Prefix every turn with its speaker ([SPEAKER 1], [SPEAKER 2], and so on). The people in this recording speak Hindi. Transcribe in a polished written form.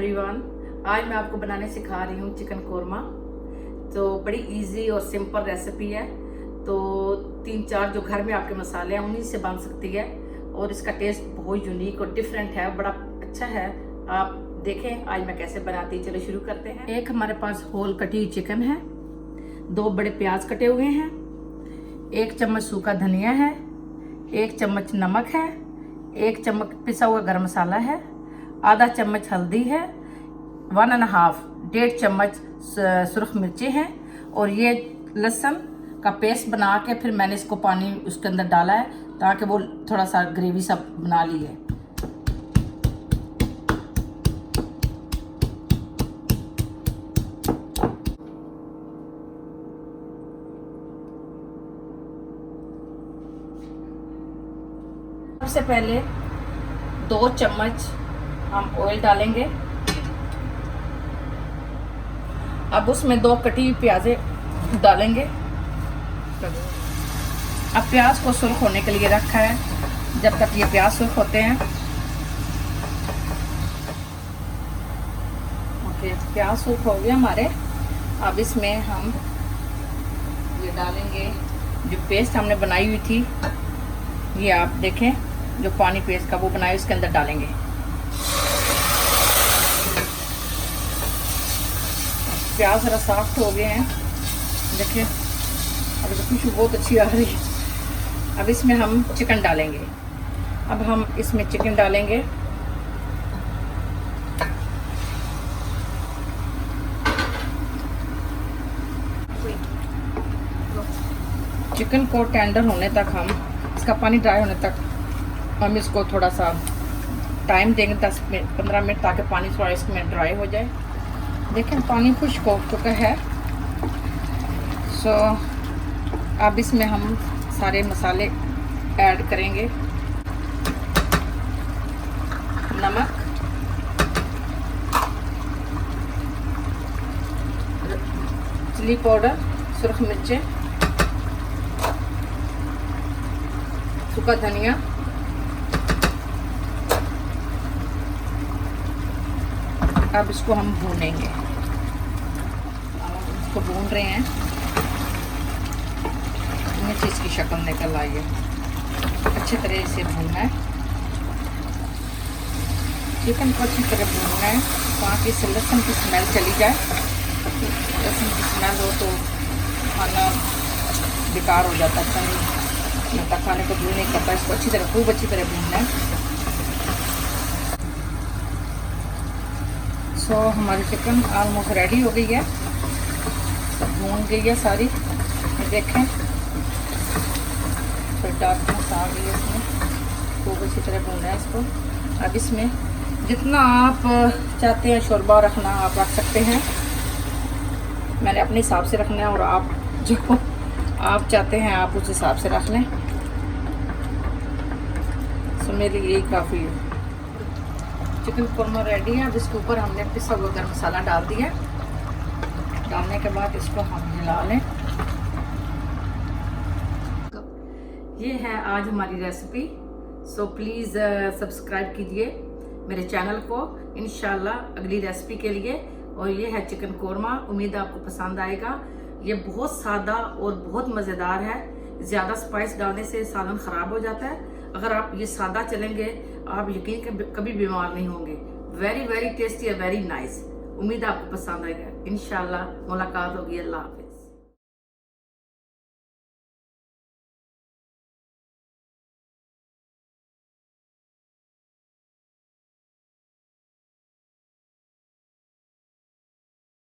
[SPEAKER 1] एवरीवन, आज मैं आपको बनाने सिखा रही हूँ चिकन कोरमा। तो बड़ी इजी और सिंपल रेसिपी है। तो 3-4 जो घर में आपके मसाले हैं उन्हीं से बन सकती है और इसका टेस्ट बहुत यूनिक और डिफरेंट है, बड़ा अच्छा है। आप देखें आज मैं कैसे बनाती हूँ। चलो शुरू करते हैं। एक हमारे पास होल कटी हुई चिकन है, 2 बड़े प्याज कटे हुए हैं, 1 चम्मच सूखा धनिया है, 1 चम्मच नमक है, 1 चम्मच पिसा हुआ गरम मसाला है, आधा चम्मच हल्दी है, 1.5 चम्मच सुर्ख मिर्ची हैं और ये लहसुन का पेस्ट बना के फिर मैंने इसको पानी उसके अंदर डाला है ताकि वो थोड़ा सा ग्रेवी सा बना ली है। सबसे पहले 2 चम्मच हम ऑयल डालेंगे। अब उसमें 2 कटी हुई प्याज़ें डालेंगे। अब प्याज को सुर्ख होने के लिए रखा है, जब तक ये प्याज सुर्ख होते हैं। ओके, प्याज सुर्ख हो गए हमारे। अब इसमें हम ये डालेंगे जो पेस्ट हमने बनाई हुई थी, ये आप देखें जो पानी पेस्ट का वो बनाया उसके अंदर डालेंगे। प्याज जरा सॉफ्ट हो गए हैं, देखिए अब तो खुशबू बहुत अच्छी आ रही है। अब इसमें हम चिकन डालेंगे। अब हम इसमें चिकन डालेंगे। चिकन को टेंडर होने तक हम इसका पानी ड्राई होने तक हम इसको थोड़ा सा टाइम देंगे, 10-15 मिनट, ताकि पानी थोड़ा इसमें ड्राई हो जाए। देखें पानी खुश्क हो चुका है। सो अब इसमें हम सारे मसाले ऐड करेंगे। नमक, चिली पाउडर, सुर्ख मिर्चें, सूखा धनिया, अब इसको हम भूनेंगे। इसको भून रहे हैं, मिर्च इसकी शक्ल निकल आई है। अच्छी तरह से भूनना है, चिकन को अच्छी तरह भूनना है ताकि इससे लहसुन की स्मेल चली जाए। लहसुन की स्मेल हो तो खाना बेकार हो जाता है, लगता खाने को दिल नहीं करता। इसको अच्छी तरह, खूब अच्छी तरह भूनना है। तो हमारी चिकन ऑलमोस्ट रेडी हो गई है, सब भून गई है सारी। देखें फिर डार्कनेस आ गई है इसमें, खूब अच्छी तरह भूनना है इसको। अब इसमें जितना आप चाहते हैं शोरबा रखना आप रख सकते हैं। मैंने अपने हिसाब से रखना है और आप जो आप चाहते हैं आप उस हिसाब से रख लें। सो मेरे लिए यही काफ़ी है। चिकन कोरमा रेडी है। अब इसके ऊपर हमने पिसा हुआ गरम मसाला डाल दिया। डालने के बाद इसको हम हिला लें। ये है आज हमारी रेसिपी। सो प्लीज़ सब्सक्राइब कीजिए मेरे चैनल को इंशाल्लाह अगली रेसिपी के लिए। और ये है चिकन कोरमा, उम्मीद आपको पसंद आएगा। ये बहुत सादा और बहुत मज़ेदार है। ज़्यादा स्पाइस डालने से सालन ख़राब हो जाता है। अगर आप ये सादा चलेंगे आप यकीन कभी बीमार नहीं होंगे। वेरी वेरी टेस्टी है, वेरी नाइस। उम्मीद आपको पसंद आएगा। इंशाल्लाह मुलाकात होगी। अल्लाह हाफ़िज़।